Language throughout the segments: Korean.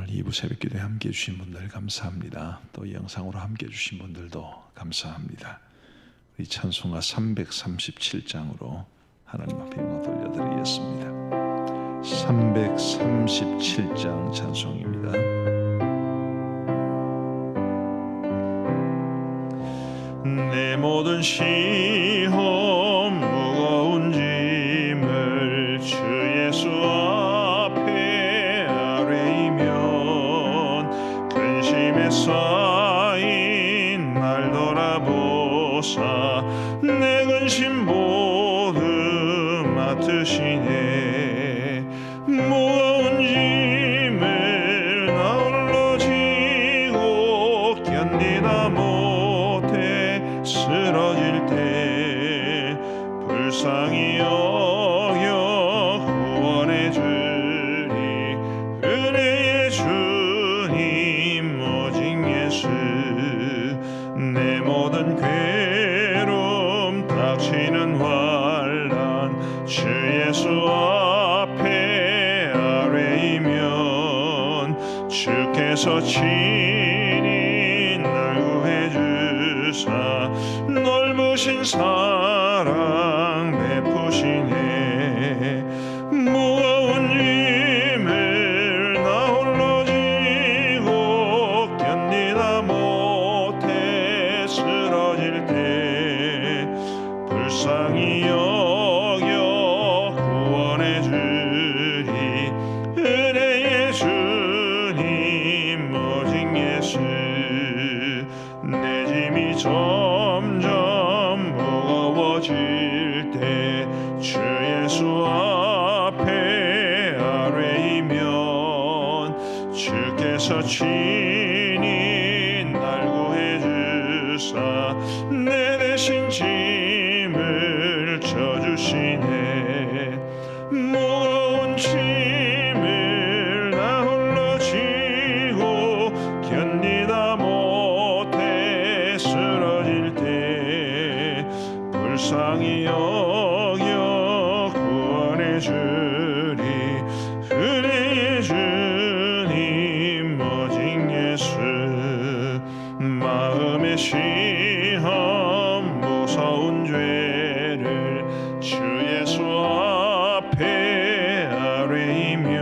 2부 새벽기도에 함께해 주신 분들 감사합니다. 또 영상으로 함께해 주신 분들도 감사합니다. 우리 찬송가 337장으로 하나님 앞에 영광 돌려드리겠습니다. 337장 찬송입니다. 내 모든 시험 무거운 짐을 주 예수 앞에 아뢰이면 근심에 쌓인 날 돌아보사 내 근심 모두 맡으시네. 무거운 짐을 나 홀로 지고 견디다 못해 쓰러질 때 불쌍히 여겨 구원해 주리. 은혜의 주님 오직 예수. 내 모든 괴로움 닥치는 환난 주 예수 앞에 아뢰이면 주께서 친히 날 구해 주사 넓으신 사랑 베푸시네. 무거운 짐을 나 홀로 지고 견디다 못해 쓰러질 때 불쌍히 여겨 구원해 주리. 은혜의 주님 오직 예수. 내 짐이 점점 무거워질 때 주 예수 앞에 아뢰이면 주께서 친히 날 구해 주사 내 대신 짐을 져주시네. 무거운 짐을 나 홀로 지고 견디다 못해 쓰러질 때 불쌍히 여겨 구원해 주리. 은혜의 주님 오직 예수. 마음의 시험 무서운 죄를 주 예수 앞에 아뢰이면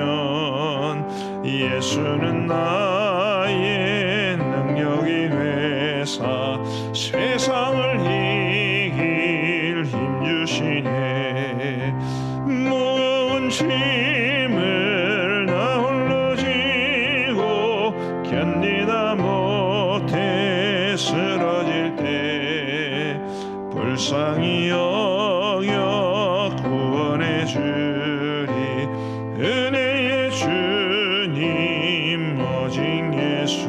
예수는 나의 능력이 되사 세상을 이길 힘 주시네. 무거운 짐을 나 홀로 지고 견디다 못해 쓰러질 때 불쌍히 여겨 구원해 주리. 은혜의 주님 오직 예수.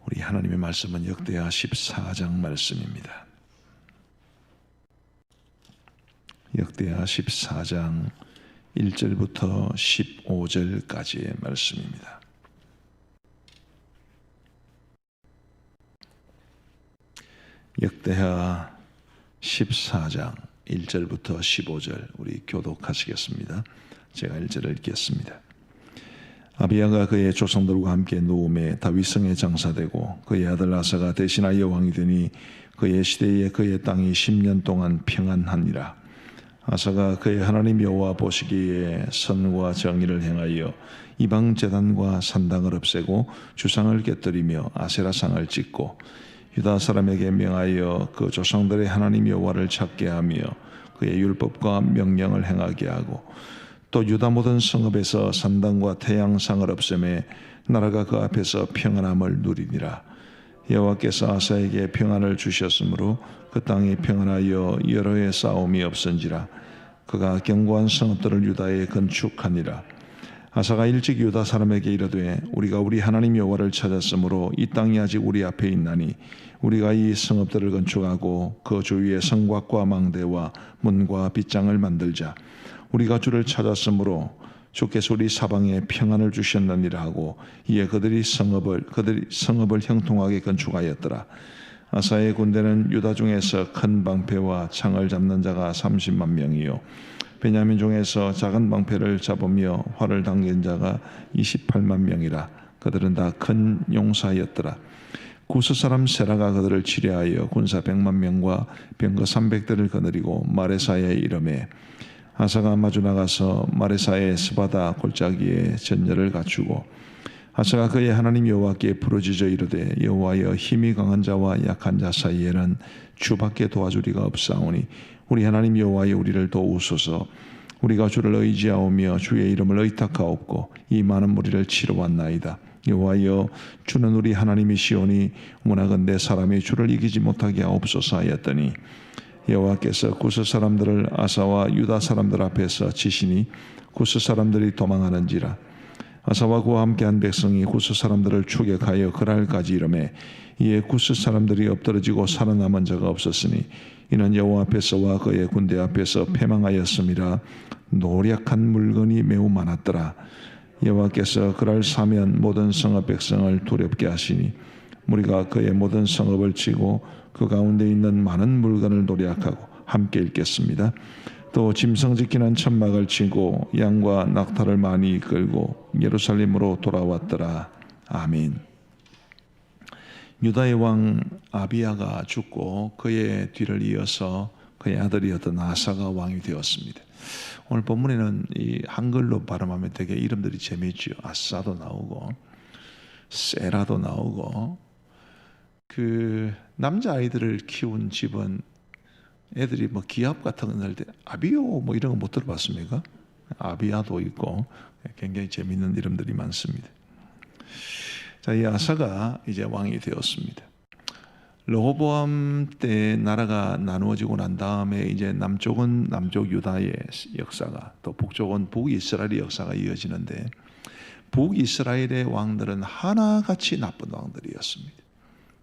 우리 하나님의 말씀은 역대하 14장 말씀입니다. 역대하 14장 1절부터 15절까지의 말씀입니다. 역대하 14장 1절부터 15절 우리 교독하시겠습니다. 제가 1절을 읽겠습니다. 아비야가 그의 조상들과 함께 노음에 다윗성에 장사되고 그의 아들 아사가 대신하여 왕이 되니 그의 시대에 그의 땅이 10년 동안 평안하니라. 아사가 그의 하나님 여호와 보시기에 선과 정의를 행하여 이방 제단과 산당을 없애고 주상을 깨뜨리며 아세라상을 찍고 유다 사람에게 명하여 그 조상들의 하나님 여호와를 찾게 하며 그의 율법과 명령을 행하게 하고 또 유다 모든 성읍에서 산당과 태양상을 없애매 나라가 그 앞에서 평안함을 누리니라. 여호와께서 아사에게 평안을 주셨으므로 그 땅이 평안하여 여러 해 싸움이 없은지라. 그가 견고한 성읍들을 유다에 건축하니라. 아사가 일찍 유다 사람에게 이르되 우리가 우리 하나님 여호와를 찾았으므로 이 땅이 아직 우리 앞에 있나니 우리가 이 성읍들을 건축하고 그 주위에 성곽과 망대와 문과 빗장을 만들자. 우리가 주를 찾았으므로 주께서 우리 사방에 평안을 주셨느니라 하고 이에 그들이 성읍을 형통하게 건축하였더라. 아사의 군대는 유다 중에서 큰 방패와 창을 잡는 자가 30만 명이요 베냐민 중에서 작은 방패를 잡으며 활을 당긴 자가 28만 명이라. 그들은 다 큰 용사였더라. 구스 사람 세라가 그들을 치려하여 군사 100만 명과 병거 300대를 거느리고 마레사에 이르매 아사가 마주 나가서 마레사의 스바다 골짜기에 전열을 갖추고 아사가 그의 하나님 여호와께 부르짖어 이르되 여호와여 힘이 강한 자와 약한 자 사이에는 주밖에 도와주리가 없사오니 우리 하나님 여호와여 우리를 도우소서. 우리가 주를 의지하오며 주의 이름을 의탁하옵고 이 많은 무리를 치러 왔나이다. 여호와여 주는 우리 하나님이시오니 원하건대 사람이 주를 이기지 못하게 하옵소서 하였더니 여호와께서 구스 사람들을 아사와 유다 사람들 앞에서 치시니 구스 사람들이 도망하는지라. 아사와 그와 함께한 백성이 구스 사람들을 추격하여 그랄까지 이르매 이에 구스 사람들이 엎드러지고 살아남은 자가 없었으니 이는 여호와 앞에서와 그의 군대 앞에서 패망하였음이라. 노력한 물건이 매우 많았더라. 여호와께서 그랄 사면 모든 성읍 백성을 두렵게 하시니 무리가 그의 모든 성읍을 치고 그 가운데 있는 많은 물건을 노력하고 함께 읽겠습니다. 또 짐승 지키는 천막을 치고 양과 낙타를 많이 끌고 예루살렘으로 돌아왔더라. 아멘. 유다의 왕 아비야가 죽고 그의 뒤를 이어서 그의 아들이었던 아사가 왕이 되었습니다. 오늘 본문에는 이 한글로 발음하면 되게 이름들이 재미있죠. 아사도 나오고 세라도 나오고 그 남자 아이들을 키운 집은 애들이 뭐 기합 같은 거 넣을 때 아비요 뭐 이런 거 못 들어봤습니까? 아비야도 있고 굉장히 재미있는 이름들이 많습니다. 자, 이 아사가 이제 왕이 되었습니다. 르호보암 때 나라가 나누어지고 난 다음에 이제 남쪽은 남쪽 유다의 역사가 또 북쪽은 북이스라엘의 역사가 이어지는데 북이스라엘의 왕들은 하나같이 나쁜 왕들이었습니다.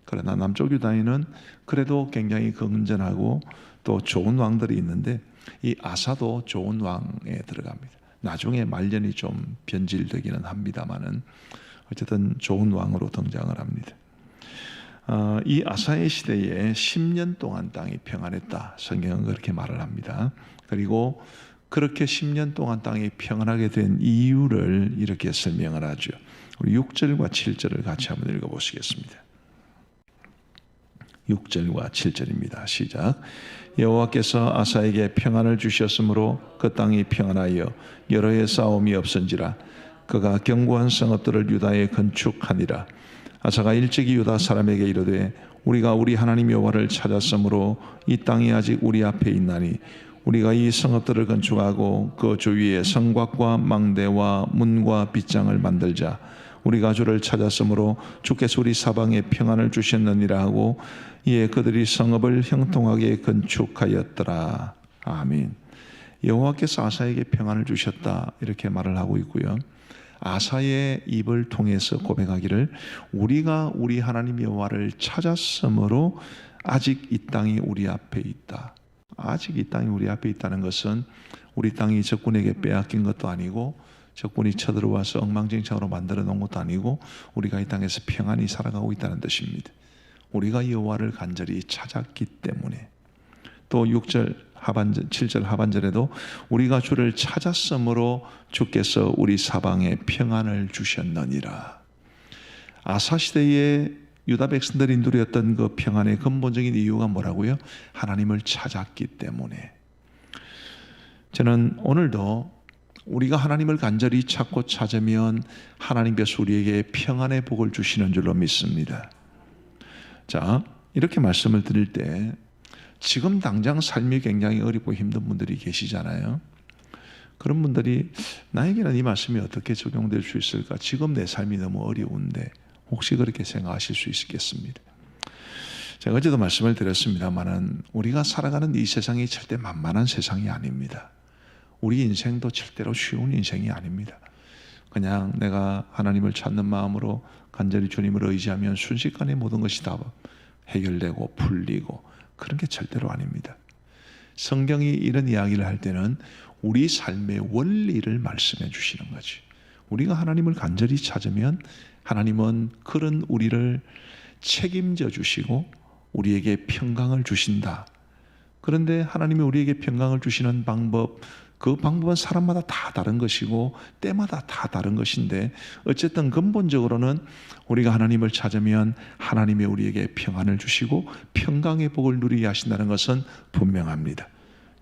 그러나 남쪽 유다에는 그래도 굉장히 건전하고 또 좋은 왕들이 있는데 이 아사도 좋은 왕에 들어갑니다. 나중에 말년이 좀 변질되기는 합니다만은 어쨌든 좋은 왕으로 등장을 합니다. 이 아사의 시대에 10년 동안 땅이 평안했다. 성경은 그렇게 말을 합니다. 그리고 그렇게 10년 동안 땅이 평안하게 된 이유를 이렇게 설명을 하죠. 우리 6절과 7절을 같이 한번 읽어보시겠습니다. 6절과 7절입니다. 시작. 여호와께서 아사에게 평안을 주셨으므로 그 땅이 평안하여 여러 해 싸움이 없은지라. 그가 견고한 성읍들을 유다에 건축하니라. 아사가 일찍이 유다 사람에게 이르되 우리가 우리 하나님 여호와를 찾았으므로 이 땅이 아직 우리 앞에 있나니 우리가 이 성읍들을 건축하고 그 주위에 성곽과 망대와 문과 빗장을 만들자. 우리가 주를 찾았으므로 주께서 우리 사방에 평안을 주셨느니라 하고 이에 그들이 성읍을 형통하게 건축하였더라. 아멘. 여호와께서 아사에게 평안을 주셨다 이렇게 말을 하고 있고요. 아사의 입을 통해서 고백하기를 우리가 우리 하나님 여호와를 찾았으므로 아직 이 땅이 우리 앞에 있다. 아직 이 땅이 우리 앞에 있다는 것은 우리 땅이 적군에게 빼앗긴 것도 아니고 적군이 쳐들어와서 엉망진창으로 만들어 놓은 것도 아니고 우리가 이 땅에서 평안히 살아가고 있다는 뜻입니다. 우리가 여호와를 간절히 찾았기 때문에. 또 6절 하반절, 7절 하반절에도 우리가 주를 찾았으므로 주께서 우리 사방에 평안을 주셨느니라. 아사 시대에 유다 백성들이 누렸던 그 평안의 근본적인 이유가 뭐라고요? 하나님을 찾았기 때문에. 저는 오늘도 우리가 하나님을 간절히 찾고 찾으면 하나님께서 우리에게 평안의 복을 주시는 줄로 믿습니다. 자, 이렇게 말씀을 드릴 때 지금 당장 삶이 굉장히 어렵고 힘든 분들이 계시잖아요. 그런 분들이 나에게는 이 말씀이 어떻게 적용될 수 있을까? 지금 내 삶이 너무 어려운데 혹시 그렇게 생각하실 수 있겠습니다. 제가 어제도 말씀을 드렸습니다만은 우리가 살아가는 이 세상이 절대 만만한 세상이 아닙니다. 우리 인생도 절대로 쉬운 인생이 아닙니다. 그냥 내가 하나님을 찾는 마음으로 간절히 주님을 의지하면 순식간에 모든 것이 다 해결되고 풀리고 그런 게 절대로 아닙니다. 성경이 이런 이야기를 할 때는 우리 삶의 원리를 말씀해 주시는 거지. 우리가 하나님을 간절히 찾으면 하나님은 그런 우리를 책임져 주시고 우리에게 평강을 주신다. 그런데 하나님이 우리에게 평강을 주시는 방법, 그 방법은 사람마다 다 다른 것이고 때마다 다 다른 것인데 어쨌든 근본적으로는 우리가 하나님을 찾으면 하나님이 우리에게 평안을 주시고 평강의 복을 누리게 하신다는 것은 분명합니다.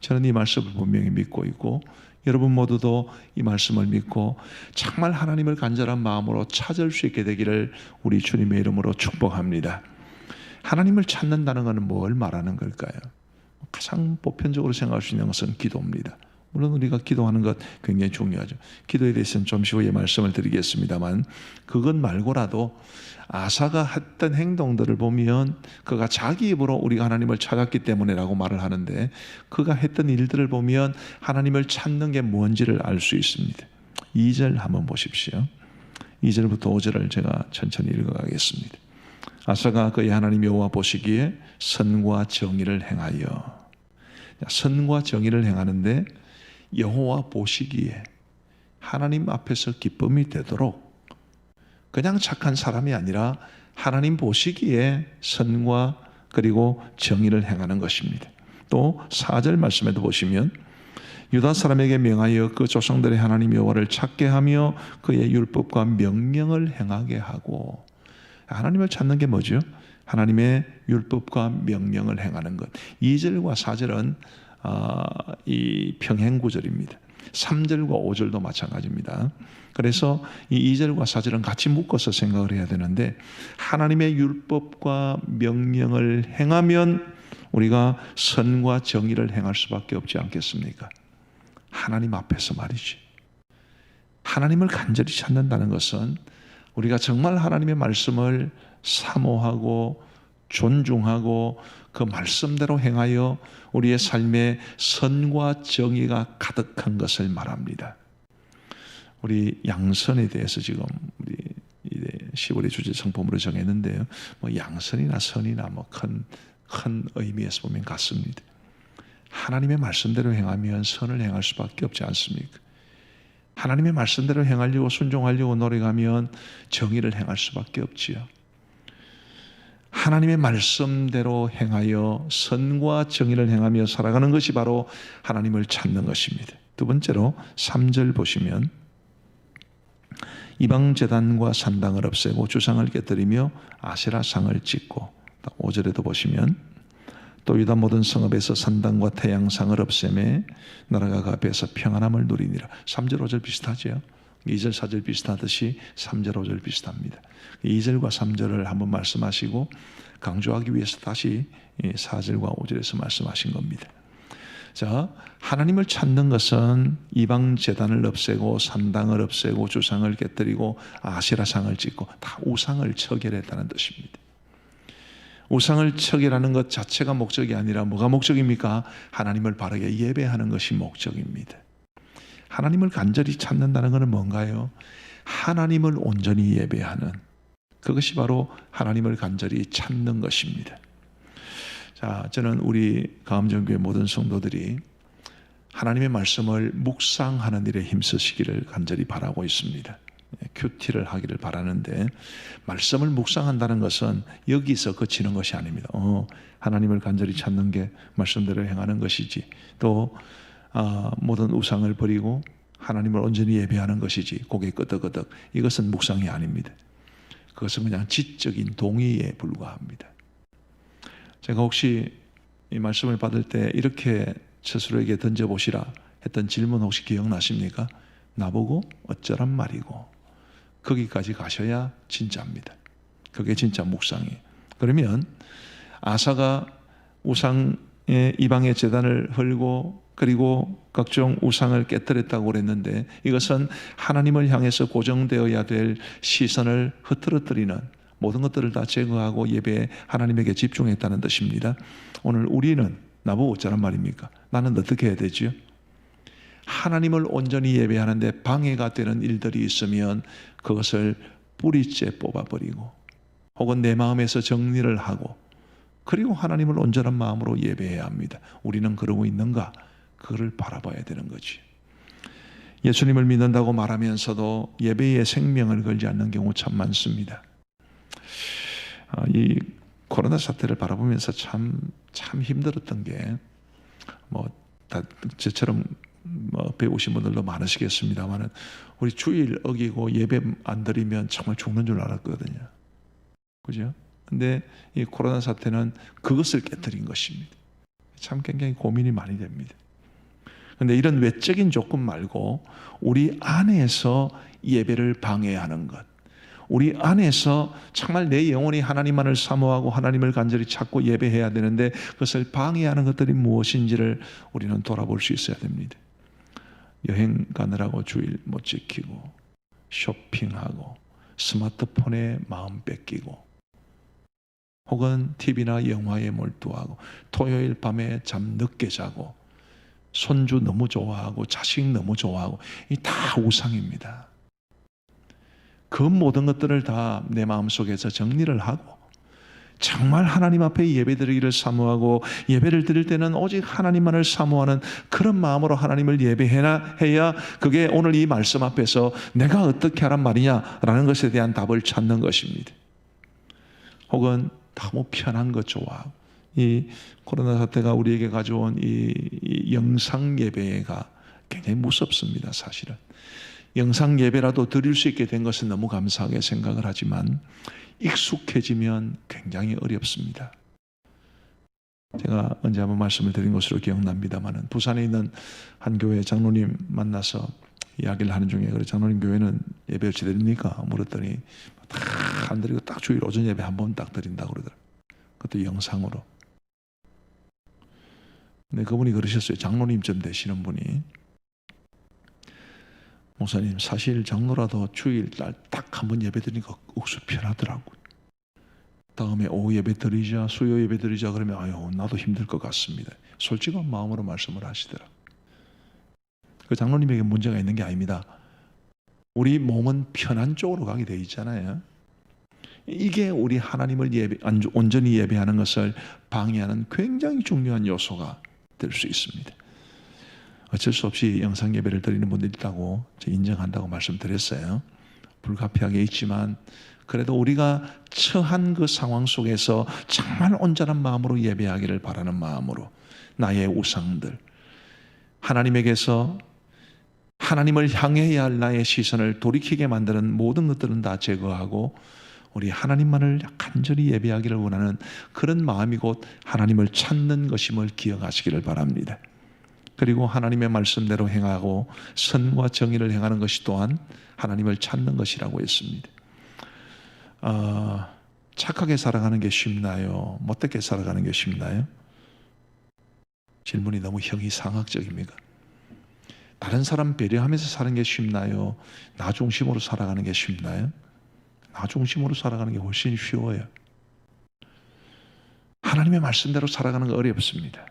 저는 이 말씀을 분명히 믿고 있고 여러분 모두도 이 말씀을 믿고 정말 하나님을 간절한 마음으로 찾을 수 있게 되기를 우리 주님의 이름으로 축복합니다. 하나님을 찾는다는 것은 뭘 말하는 걸까요? 가장 보편적으로 생각할 수 있는 것은 기도입니다. 물론 우리가 기도하는 것 굉장히 중요하죠. 기도에 대해서는 잠시 후에 말씀을 드리겠습니다만 그것 말고라도 아사가 했던 행동들을 보면 그가 자기 입으로 우리가 하나님을 찾았기 때문에라고 말을 하는데 그가 했던 일들을 보면 하나님을 찾는 게 뭔지를 알 수 있습니다. 2절 한번 보십시오. 2절부터 5절을 제가 천천히 읽어가겠습니다. 아사가 그의 하나님 여호와 보시기에 선과 정의를 행하여, 선과 정의를 행하는데 여호와 보시기에 하나님 앞에서 기쁨이 되도록 그냥 착한 사람이 아니라 하나님 보시기에 선과 그리고 정의를 행하는 것입니다. 또 4절 말씀에도 보시면 유다 사람에게 명하여 그 조상들의 하나님 여호와를 찾게 하며 그의 율법과 명령을 행하게 하고, 하나님을 찾는 게 뭐죠? 하나님의 율법과 명령을 행하는 것. 2절과 4절은 이 평행구절입니다. 3절과 5절도 마찬가지입니다. 그래서 이 2절과 4절은 같이 묶어서 생각을 해야 되는데 하나님의 율법과 명령을 행하면 우리가 선과 정의를 행할 수밖에 없지 않겠습니까? 하나님 앞에서 말이지. 하나님을 간절히 찾는다는 것은 우리가 정말 하나님의 말씀을 사모하고 존중하고 그 말씀대로 행하여 우리의 삶에 선과 정의가 가득한 것을 말합니다. 우리 양선에 대해서 지금 우리 10월의 주제 상품으로 정했는데요. 뭐 양선이나 선이나 뭐 큰 의미에서 보면 같습니다. 하나님의 말씀대로 행하면 선을 행할 수밖에 없지 않습니까? 하나님의 말씀대로 행하려고 순종하려고 노력하면 정의를 행할 수밖에 없지요. 하나님의 말씀대로 행하여 선과 정의를 행하며 살아가는 것이 바로 하나님을 찾는 것입니다. 두 번째로 3절 보시면 이방제단과 산당을 없애고 주상을 깨뜨리며 아세라상을 짓고, 5절에도 보시면 또 유다 모든 성읍에서 산당과 태양상을 없애매 나라가 그 앞에서 평안함을 누리니라. 3절 5절 비슷하죠. 2절 4절 비슷하듯이 3절 5절 비슷합니다. 2절과 3절을 한번 말씀하시고 강조하기 위해서 다시 4절과 5절에서 말씀하신 겁니다. 자, 하나님을 찾는 것은 이방 제단을 없애고 산당을 없애고 주상을 깨뜨리고 아세라상을 짓고 다 우상을 처결했다는 뜻입니다. 우상을 처결하는 것 자체가 목적이 아니라 뭐가 목적입니까? 하나님을 바르게 예배하는 것이 목적입니다. 하나님을 간절히 찾는다는 것은 뭔가요? 하나님을 온전히 예배하는, 그것이 바로 하나님을 간절히 찾는 것입니다. 자, 저는 우리 가암정교회 모든 성도들이 하나님의 말씀을 묵상하는 일에 힘쓰시기를 간절히 바라고 있습니다. 큐티를 하기를 바라는데, 말씀을 묵상한다는 것은 여기서 그치는 것이 아닙니다. 하나님을 간절히 찾는 게 말씀대로 행하는 것이지, 또 모든 우상을 버리고 하나님을 온전히 예배하는 것이지, 고개 끄덕끄덕, 이것은 묵상이 아닙니다. 그것은 그냥 지적인 동의에 불과합니다. 제가 혹시 이 말씀을 받을 때 이렇게 스스로에게 던져보시라 했던 질문 혹시 기억나십니까? 나보고 어쩌란 말이고, 거기까지 가셔야 진짜입니다. 그게 진짜 묵상이에요. 그러면 아사가 우상의 이방의 제단을 헐고 그리고 각종 우상을 깨뜨렸다고 그랬는데, 이것은 하나님을 향해서 고정되어야 될 시선을 흐트러뜨리는 모든 것들을 다 제거하고 예배에 하나님에게 집중했다는 뜻입니다. 오늘 우리는 나보고 어쩌란 말입니까? 나는 어떻게 해야 되죠? 하나님을 온전히 예배하는데 방해가 되는 일들이 있으면 그것을 뿌리째 뽑아버리고, 혹은 내 마음에서 정리를 하고, 그리고 하나님을 온전한 마음으로 예배해야 합니다. 우리는 그러고 있는가? 그거를 바라봐야 되는 거지. 예수님을 믿는다고 말하면서도 예배에 생명을 걸지 않는 경우 참 많습니다. 이 코로나 사태를 바라보면서 참 힘들었던 게, 뭐 저처럼 배우신 분들도 많으시겠습니다만은 우리 주일 어기고 예배 안 드리면 정말 죽는 줄 알았거든요. 그죠? 근데 이 코로나 사태는 그것을 깨뜨린 것입니다. 참 굉장히 고민이 많이 됩니다. 근데 이런 외적인 조건 말고 우리 안에서 예배를 방해하는 것, 우리 안에서 정말 내 영혼이 하나님만을 사모하고 하나님을 간절히 찾고 예배해야 되는데 그것을 방해하는 것들이 무엇인지를 우리는 돌아볼 수 있어야 됩니다. 여행 가느라고 주일 못 지키고, 쇼핑하고, 스마트폰에 마음 뺏기고, 혹은 TV나 영화에 몰두하고, 토요일 밤에 잠 늦게 자고, 손주 너무 좋아하고 자식 너무 좋아하고, 이 다 우상입니다. 그 모든 것들을 다 내 마음속에서 정리를 하고 정말 하나님 앞에 예배드리기를 사모하고 예배를 드릴 때는 오직 하나님만을 사모하는 그런 마음으로 하나님을 예배해야 그게 오늘 이 말씀 앞에서 내가 어떻게 하란 말이냐라는 것에 대한 답을 찾는 것입니다. 혹은 너무 편한 것 좋아하고, 이 코로나 사태가 우리에게 가져온 이 영상 예배가 굉장히 무섭습니다. 사실은 영상 예배라도 드릴 수 있게 된 것은 너무 감사하게 생각을 하지만 익숙해지면 굉장히 어렵습니다. 제가 언제 한번 말씀을 드린 것으로 기억납니다만 부산에 있는 한 교회 장로님 만나서 이야기를 하는 중에, 그래 장로님 교회는 예배 어찌 드립니까? 물었더니 다 안 드리고 딱 주일 오전 예배 한 번 딱 드린다고 그러더라고요. 그것도 영상으로. 근데 그분이 그러셨어요. 장로님쯤 되시는 분이, 목사님 사실 장로라도 주일날 딱 한 번 예배 드리니까 억수 편하더라고요. 다음에 오후 예배 드리자, 수요 예배 드리자 그러면 아유 나도 힘들 것 같습니다. 솔직한 마음으로 말씀을 하시더라고요. 그 장로님에게 문제가 있는 게 아닙니다. 우리 몸은 편한 쪽으로 가게 돼 있잖아요. 이게 우리 하나님을 온전히 예배하는 것을 방해하는 굉장히 중요한 요소가 될 수 있습니다. 어쩔 수 없이 영상 예배를 드리는 분들이 있다고 인정한다고 말씀드렸어요. 불가피하게 있지만 그래도 우리가 처한 그 상황 속에서 정말 온전한 마음으로 예배하기를 바라는 마음으로 나의 우상들, 하나님에게서 하나님을 향해야 할 나의 시선을 돌이키게 만드는 모든 것들은 다 제거하고 우리 하나님만을 간절히 예배하기를 원하는 그런 마음이 곧 하나님을 찾는 것임을 기억하시기를 바랍니다. 그리고 하나님의 말씀대로 행하고 선과 정의를 행하는 것이 또한 하나님을 찾는 것이라고 했습니다. 착하게 살아가는 게 쉽나요? 못되게 살아가는 게 쉽나요? 질문이 너무 형이상학적입니까? 다른 사람 배려하면서 사는 게 쉽나요? 나 중심으로 살아가는 게 쉽나요? 나 중심으로 살아가는 게 훨씬 쉬워요. 하나님의 말씀대로 살아가는 거 어렵습니다.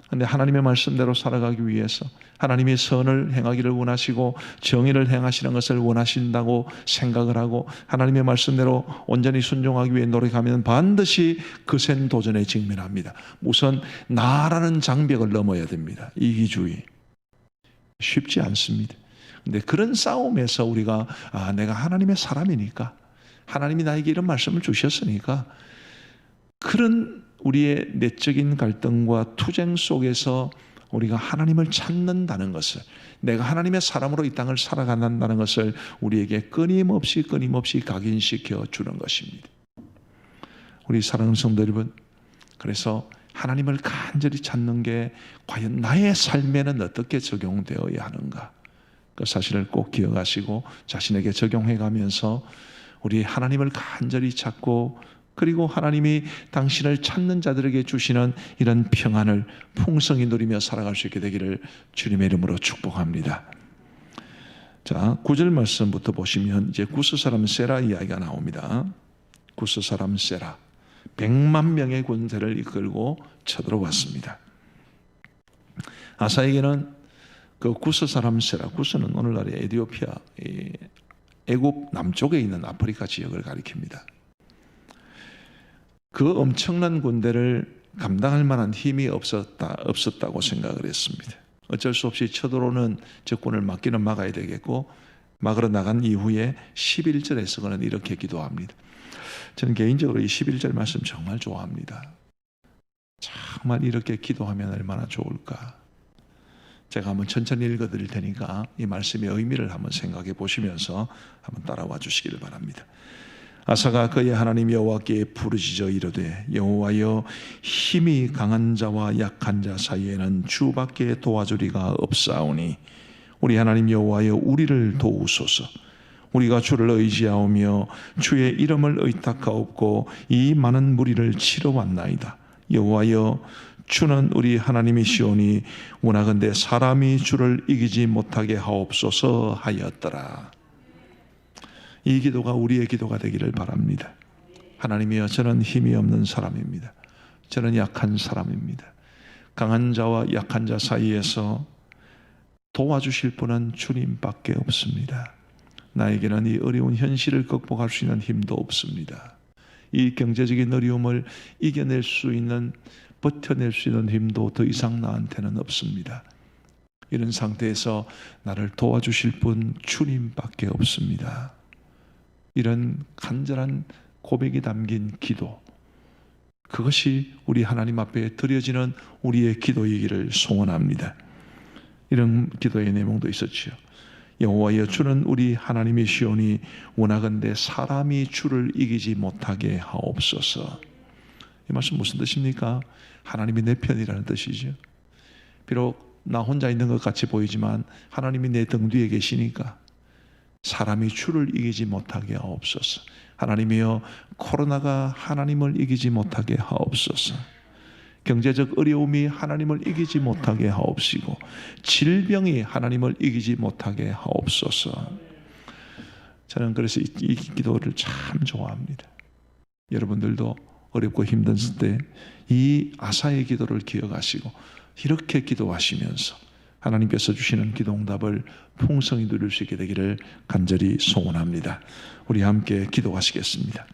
그런데 하나님의 말씀대로 살아가기 위해서 하나님의 선을 행하기를 원하시고 정의를 행하시는 것을 원하신다고 생각을 하고 하나님의 말씀대로 온전히 순종하기 위해 노력하면 반드시 거센 도전에 직면합니다. 우선 나라는 장벽을 넘어야 됩니다. 이기주의. 쉽지 않습니다. 근데 그런 싸움에서 우리가 내가 하나님의 사람이니까, 하나님이 나에게 이런 말씀을 주셨으니까, 그런 우리의 내적인 갈등과 투쟁 속에서 우리가 하나님을 찾는다는 것을, 내가 하나님의 사람으로 이 땅을 살아간다는 것을 우리에게 끊임없이 각인시켜 주는 것입니다. 우리 사랑하는 성도 여러분, 그래서 하나님을 간절히 찾는 게 과연 나의 삶에는 어떻게 적용되어야 하는가, 그 사실을 꼭 기억하시고 자신에게 적용해 가면서 우리 하나님을 간절히 찾고, 그리고 하나님이 당신을 찾는 자들에게 주시는 이런 평안을 풍성히 누리며 살아갈 수 있게 되기를 주님의 이름으로 축복합니다. 자, 9절 말씀부터 보시면 이제 구스 사람 세라 이야기가 나옵니다. 구스 사람 세라 100만 명의 군대를 이끌고 쳐들어왔습니다. 아사에게는 그 구스 사람 세라, 구스는 오늘날의 에티오피아, 애굽 남쪽에 있는 아프리카 지역을 가리킵니다. 그 엄청난 군대를 감당할 만한 힘이 없었다고 생각을 했습니다. 어쩔 수 없이 쳐들어오는 적군을 막기는 막아야 되겠고, 막으러 나간 이후에 11절에서 그는 이렇게 기도합니다. 저는 개인적으로 이 11절 말씀 정말 좋아합니다. 정말 이렇게 기도하면 얼마나 좋을까. 제가 한번 천천히 읽어드릴 테니까 이 말씀의 의미를 한번 생각해 보시면서 한번 따라와 주시기를 바랍니다. 아사가 그의 하나님 여호와께 부르짖어 이르되 여호와여 힘이 강한 자와 약한 자 사이에는 주밖에 도와주리가 없사오니 우리 하나님 여호와여 우리를 도우소서. 우리가 주를 의지하오며 주의 이름을 의탁하옵고 이 많은 무리를 치러 왔나이다. 여호와여 주는 우리 하나님이시오니 원하건대 사람이 주를 이기지 못하게 하옵소서 하였더라. 이 기도가 우리의 기도가 되기를 바랍니다. 하나님이여 저는 힘이 없는 사람입니다. 저는 약한 사람입니다. 강한 자와 약한 자 사이에서 도와주실 분은 주님밖에 없습니다. 나에게는 이 어려운 현실을 극복할 수 있는 힘도 없습니다. 이 경제적인 어려움을 이겨낼 수 있는, 버텨낼 수 있는 힘도 더 이상 나한테는 없습니다. 이런 상태에서 나를 도와주실 분 주님밖에 없습니다. 이런 간절한 고백이 담긴 기도, 그것이 우리 하나님 앞에 드려지는 우리의 기도이기를 소원합니다. 이런 기도의 내용도 있었지요. 여호와여 주는 우리 하나님이시오니 원하건대 사람이 주를 이기지 못하게 하옵소서. 이 말씀 무슨 뜻입니까? 하나님이 내 편이라는 뜻이죠. 비록 나 혼자 있는 것 같이 보이지만 하나님이 내 등 뒤에 계시니까 사람이 주를 이기지 못하게 하옵소서. 하나님이여 코로나가 하나님을 이기지 못하게 하옵소서. 경제적 어려움이 하나님을 이기지 못하게 하옵시고 질병이 하나님을 이기지 못하게 하옵소서. 저는 그래서 이 기도를 참 좋아합니다. 여러분들도 어렵고 힘든 때 이 아사의 기도를 기억하시고 이렇게 기도하시면서 하나님께서 주시는 기도 응답을 풍성히 누릴 수 있게 되기를 간절히 소원합니다. 우리 함께 기도하시겠습니다.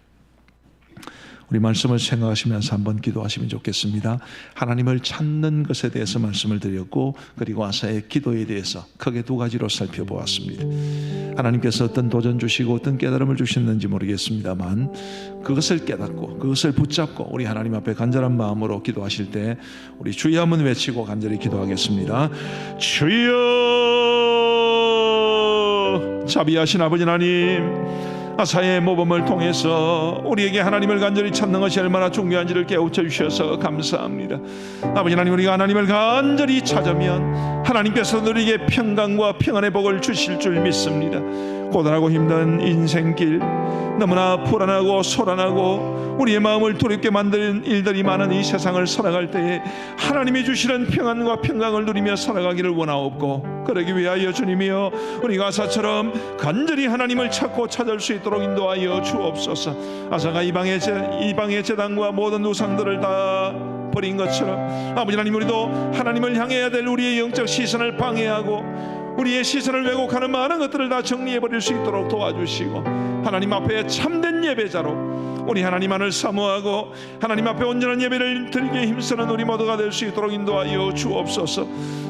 우리 말씀을 생각하시면서 한번 기도하시면 좋겠습니다. 하나님을 찾는 것에 대해서 말씀을 드렸고, 그리고 아사의 기도에 대해서 크게 두 가지로 살펴보았습니다. 하나님께서 어떤 도전 주시고 어떤 깨달음을 주셨는지 모르겠습니다만 그것을 깨닫고 그것을 붙잡고 우리 하나님 앞에 간절한 마음으로 기도하실 때 우리 주여 한번 외치고 간절히 기도하겠습니다. 주여, 자비하신 아버지 하나님, 아사의 모범을 통해서 우리에게 하나님을 간절히 찾는 것이 얼마나 중요한지를 깨우쳐 주셔서 감사합니다. 아버지 하나님, 우리가 하나님을 간절히 찾으면 하나님께서 우리에게 평강과 평안의 복을 주실 줄 믿습니다. 고단하고 힘든 인생길, 너무나 불안하고 소란하고 우리의 마음을 두렵게 만드는 일들이 많은 이 세상을 살아갈 때에 하나님이 주시는 평안과 평강을 누리며 살아가기를 원하옵고, 그러기 위하여 주님이여 우리가 아사처럼 간절히 하나님을 찾고 찾을 수 있도록 인도하여 주옵소서. 아사가 이방의 제단과 모든 우상들을 다 버린 것처럼 아버지 하나님, 우리도 하나님을 향해야 될 우리의 영적 시선을 방해하고 우리의 시선을 왜곡하는 많은 것들을 다 정리해버릴 수 있도록 도와주시고, 하나님 앞에 참된 예배자로 우리 하나님만을 사모하고 하나님 앞에 온전한 예배를 드리기에 힘쓰는 우리 모두가 될 수 있도록 인도하여 주옵소서.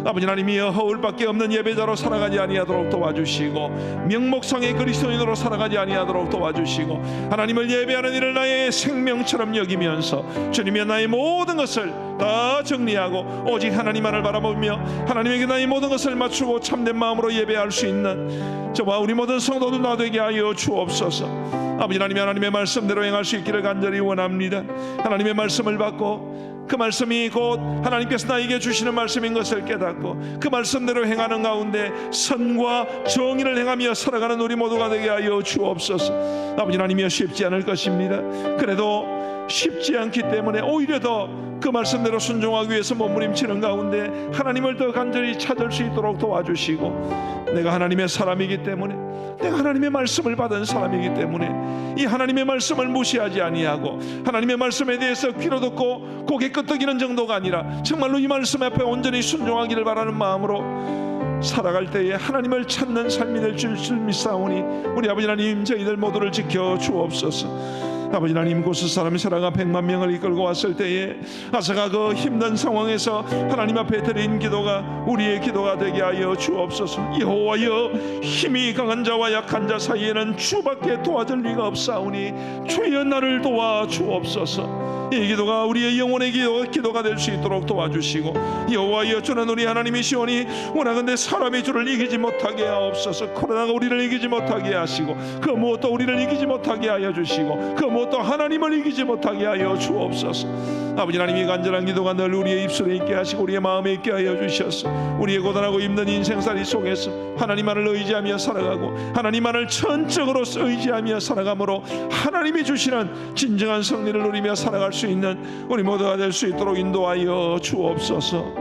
아버지 하나님이여 허울밖에 없는 예배자로 살아가지 아니하도록 도와주시고, 명목상의 그리스도인으로 살아가지 아니하도록 도와주시고, 하나님을 예배하는 일을 나의 생명처럼 여기면서 주님의 나의 모든 것을 다 정리하고 오직 하나님만을 바라보며 하나님에게 나의 모든 것을 맞추고 참된 마음으로 예배할 수 있는 저와 우리 모든 성도들 다 되게 하여 주옵소서. 아버지 하나님, 하나님의 말씀대로 행할 수 있기를 간절히 원합니다. 하나님의 말씀을 받고 그 말씀이 곧 하나님께서 나에게 주시는 말씀인 것을 깨닫고 그 말씀대로 행하는 가운데 선과 정의를 행하며 살아가는 우리 모두가 되게 하여 주옵소서. 아버지 하나님이여 쉽지 않을 것입니다. 그래도 쉽지 않기 때문에 오히려 더 그 말씀대로 순종하기 위해서 몸부림치는 가운데 하나님을 더 간절히 찾을 수 있도록 도와주시고, 내가 하나님의 사람이기 때문에, 내가 하나님의 말씀을 받은 사람이기 때문에 이 하나님의 말씀을 무시하지 아니하고 하나님의 말씀에 대해서 귀로 듣고 고개 끄덕이는 정도가 아니라 정말로 이 말씀 앞에 온전히 순종하기를 바라는 마음으로 살아갈 때에 하나님을 찾는 삶이 될 줄 믿사오니 우리 아버지 하나님, 저희들 모두를 지켜 주옵소서. 아버지 하나님, 고스 사람 세라가 100만 명을 이끌고 왔을 때에 아사가 그 힘든 상황에서 하나님 앞에 드린 기도가 우리의 기도가 되게 하여 주옵소서. 여호와여, 힘이 강한 자와 약한 자 사이에는 주밖에 도와줄 리가 없사오니 주여 나를 도와 주옵소서. 이 기도가 우리의 영혼의 기도가 될 수 있도록 도와주시고, 여호와여, 주는 우리 하나님이시오니 원하건대 사람이 주를 이기지 못하게 하옵소서. 코로나가 우리를 이기지 못하게 하시고, 그 무엇도 우리를 이기지 못하게 하여 주시고, 그 무엇도 하나님을 이기지 못하게 하여 주옵소서. 아버지 하나님이 간절한 기도가 늘 우리의 입술에 있게 하시고 우리의 마음에 있게 하여 주셔서 우리의 고단하고 힘든 인생살이 속에서 하나님만을 의지하며 살아가고 하나님만을 전적으로 의지하며 살아감으로 하나님이 주시는 진정한 승리를 누리며 살아갈 수 있는 우리 모두가 될 수 있도록 인도하여 주옵소서.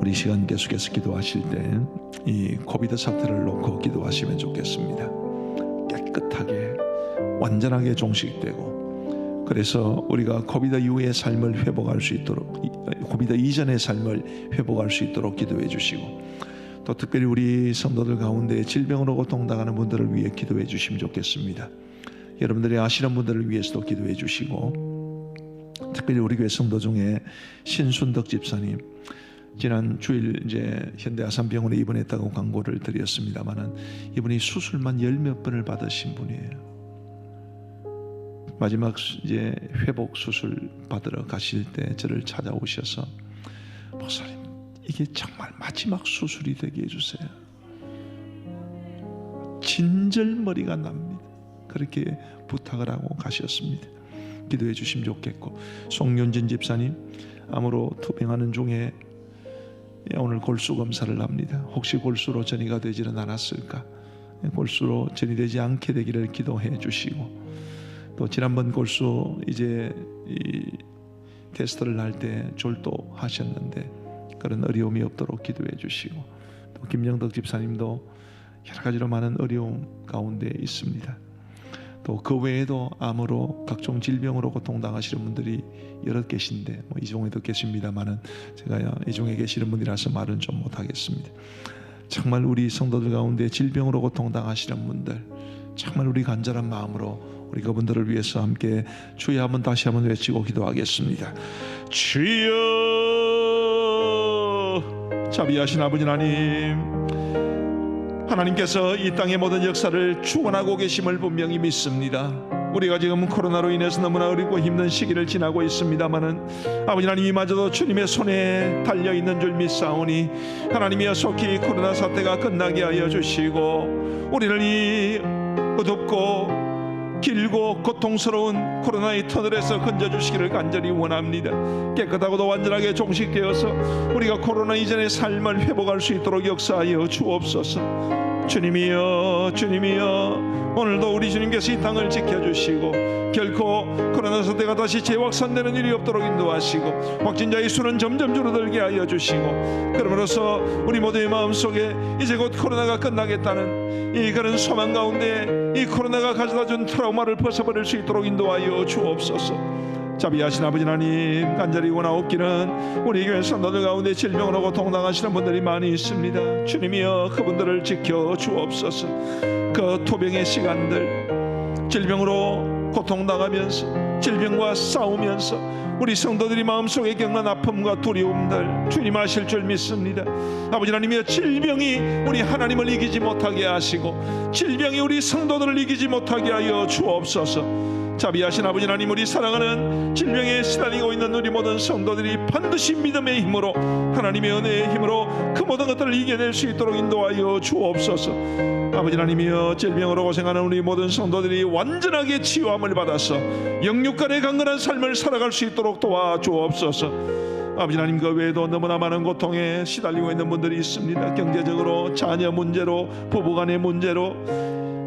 우리 시간 계속해서 기도하실 때 이 코비드 사태를 놓고 기도하시면 좋겠습니다. 깨끗하게 완전하게 종식되고, 그래서 우리가 코비드 이후의 삶을 회복할 수 있도록, 코비드 이전의 삶을 회복할 수 있도록 기도해 주시고, 또 특별히 우리 성도들 가운데 질병으로 고통당하는 분들을 위해 기도해 주시면 좋겠습니다. 여러분들이 아시는 분들을 위해서도 기도해 주시고, 특별히 우리 교회 성도 중에 신순덕 집사님, 지난 주일 이제 현대아산병원에 입원했다고 광고를 드렸습니다만은 이분이 수술만 10몇 번을 받으신 분이에요. 마지막 이제 회복 수술 받으러 가실 때 저를 찾아오셔서, 목사님, 이게 정말 마지막 수술이 되게 해주세요. 진절머리가 납니다. 그렇게 부탁을 하고 가셨습니다. 기도해 주시면 좋겠고, 송윤진 집사님, 암으로 투병하는 중에 오늘 골수 검사를 합니다. 혹시 골수로 전이가 되지는 않았을까? 골수로 전이되지 않게 되기를 기도해 주시고, 또 지난번 골수 이제 이 테스트를 할 때 졸도하셨는데 그런 어려움이 없도록 기도해 주시고, 또 김영덕 집사님도 여러 가지로 많은 어려움 가운데 있습니다. 또 그 외에도 암으로 각종 질병으로 고통당하시는 분들이 여럿 계신데, 이 중에도 계십니다만은 제가 이 중에 계시는 분이라서 말은 좀 못하겠습니다. 정말 우리 성도들 가운데 질병으로 고통당하시는 분들, 정말 우리 간절한 마음으로 우리 그분들을 위해서 함께 주여 한번 다시 한번 외치고 기도하겠습니다. 주여, 자비하신 아버지 하나님, 하나님께서 이 땅의 모든 역사를 주관하고 계심을 분명히 믿습니다. 우리가 지금 코로나로 인해서 너무나 어렵고 힘든 시기를 지나고 있습니다마는 아버지 하나님, 이마저도 주님의 손에 달려있는 줄 믿사오니 하나님이여, 속히 코로나 사태가 끝나게 하여 주시고 우리를 이 어둡고 길고 고통스러운 코로나의 터널에서 건져주시기를 간절히 원합니다. 깨끗하고도 완전하게 종식되어서 우리가 코로나 이전의 삶을 회복할 수 있도록 역사하여 주옵소서. 주님이여, 주님이여, 오늘도 우리 주님께서 이 땅을 지켜주시고 결코 코로나 사태가 다시 재확산되는 일이 없도록 인도하시고 확진자의 수는 점점 줄어들게 하여 주시고, 그러므로서 우리 모두의 마음속에 이제 곧 코로나가 끝나겠다는 이 그런 소망 가운데 이 코로나가 가져다준 트라우마를 벗어버릴 수 있도록 인도하여 주옵소서. 자비하신 아버지 하나님, 간절히 원하옵기는 우리 교회 성도들 가운데 질병으로 고통당하시는 분들이 많이 있습니다. 주님이여, 그분들을 지켜 주옵소서. 그 토병의 시간들, 질병으로 고통당하면서 질병과 싸우면서 우리 성도들이 마음속에 겪는 아픔과 두려움들 주님 아실 줄 믿습니다. 아버지 하나님이여, 질병이 우리 하나님을 이기지 못하게 하시고 질병이 우리 성도들을 이기지 못하게 하여 주옵소서. 자비하신 아버지 하나님, 우리 사랑하는 질병에 시달리고 있는 우리 모든 성도들이 반드시 믿음의 힘으로, 하나님의 은혜의 힘으로 그 모든 것들을 이겨낼 수 있도록 인도하여 주옵소서. 아버지 하나님이여, 질병으로 고생하는 우리 모든 성도들이 완전하게 치유함을 받아서 영육간의 강건한 삶을 살아갈 수 있도록 도와주옵소서. 아버지 하나님, 그 외에도 너무나 많은 고통에 시달리고 있는 분들이 있습니다. 경제적으로, 자녀 문제로, 부부간의 문제로,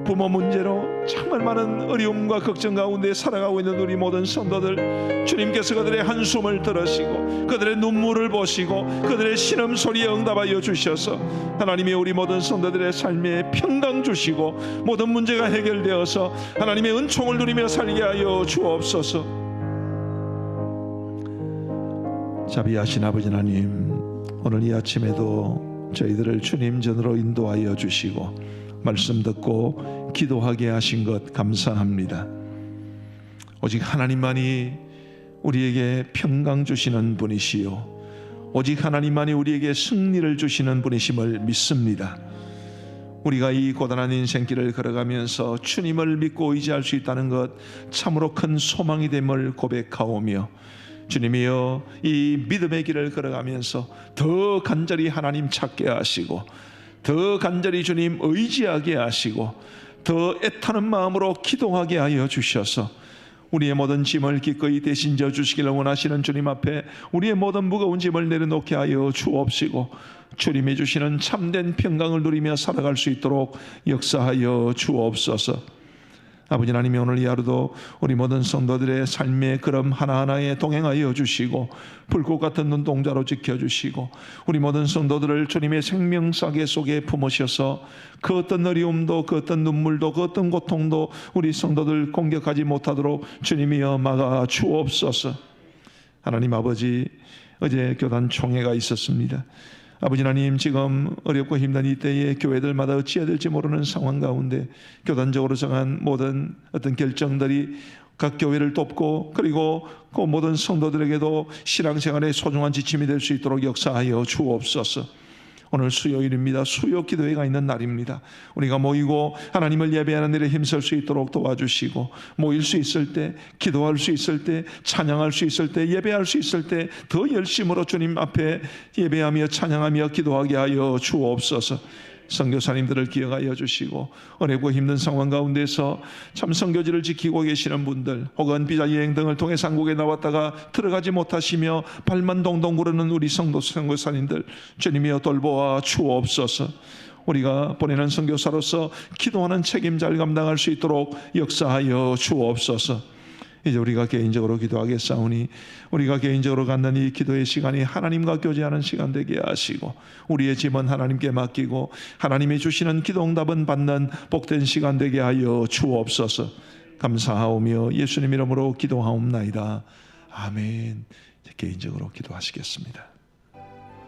부모 문제로 정말 많은 어려움과 걱정 가운데 살아가고 있는 우리 모든 성도들, 주님께서 그들의 한숨을 들으시고 그들의 눈물을 보시고 그들의 신음소리에 응답하여 주셔서 하나님의 우리 모든 성도들의 삶에 평강 주시고 모든 문제가 해결되어서 하나님의 은총을 누리며 살게 하여 주옵소서. 자비하신 아버지 하나님, 오늘 이 아침에도 저희들을 주님 전으로 인도하여 주시고 말씀 듣고 기도하게 하신 것 감사합니다. 오직 하나님만이 우리에게 평강 주시는 분이시요, 오직 하나님만이 우리에게 승리를 주시는 분이심을 믿습니다. 우리가 이 고단한 인생길을 걸어가면서 주님을 믿고 의지할 수 있다는 것 참으로 큰 소망이 됨을 고백하오며, 주님이여, 이 믿음의 길을 걸어가면서 더 간절히 하나님 찾게 하시고, 더 간절히 주님 의지하게 하시고, 더 애타는 마음으로 기도하게 하여 주셔서 우리의 모든 짐을 기꺼이 대신 져 주시기를 원하시는 주님 앞에 우리의 모든 무거운 짐을 내려놓게 하여 주옵시고, 주님이 주시는 참된 평강을 누리며 살아갈 수 있도록 역사하여 주옵소서. 아버지 하나님이 오늘 이 하루도 우리 모든 성도들의 삶의 걸음 하나하나에 동행하여 주시고, 불꽃 같은 눈동자로 지켜주시고, 우리 모든 성도들을 주님의 생명사계 속에 품으셔서 그 어떤 어려움도, 그 어떤 눈물도, 그 어떤 고통도 우리 성도들 공격하지 못하도록 주님이여 막아 주옵소서. 하나님 아버지, 어제 교단 총회가 있었습니다. 아버지 하나님, 지금 어렵고 힘든 이때에 교회들마다 어찌해야 될지 모르는 상황 가운데 교단적으로 정한 모든 어떤 결정들이 각 교회를 돕고, 그리고 그 모든 성도들에게도 신앙생활의 소중한 지침이 될 수 있도록 역사하여 주옵소서. 오늘 수요일입니다. 수요 기도회가 있는 날입니다. 우리가 모이고 하나님을 예배하는 일에 힘쓸 수 있도록 도와주시고, 모일 수 있을 때, 기도할 수 있을 때, 찬양할 수 있을 때, 예배할 수 있을 때 더 열심으로 주님 앞에 예배하며 찬양하며 기도하게 하여 주옵소서. 선교사님들을 기억하여 주시고, 어렵고 힘든 상황 가운데서 참 선교지를 지키고 계시는 분들, 혹은 비자 여행 등을 통해 한국에 나왔다가 들어가지 못하시며 발만 동동 구르는 우리 선교사님들 주님이여 돌보아 주옵소서. 우리가 보내는 선교사로서 기도하는 책임자를 감당할 수 있도록 역사하여 주옵소서. 이제 우리가 개인적으로 기도하겠사오니, 우리가 개인적으로 갖는 이 기도의 시간이 하나님과 교제하는 시간 되게 하시고, 우리의 짐은 하나님께 맡기고 하나님이 주시는 기도 응답은 받는 복된 시간 되게 하여 주옵소서. 감사하오며 예수님 이름으로 기도하옵나이다. 아멘. 이제 개인적으로 기도하시겠습니다.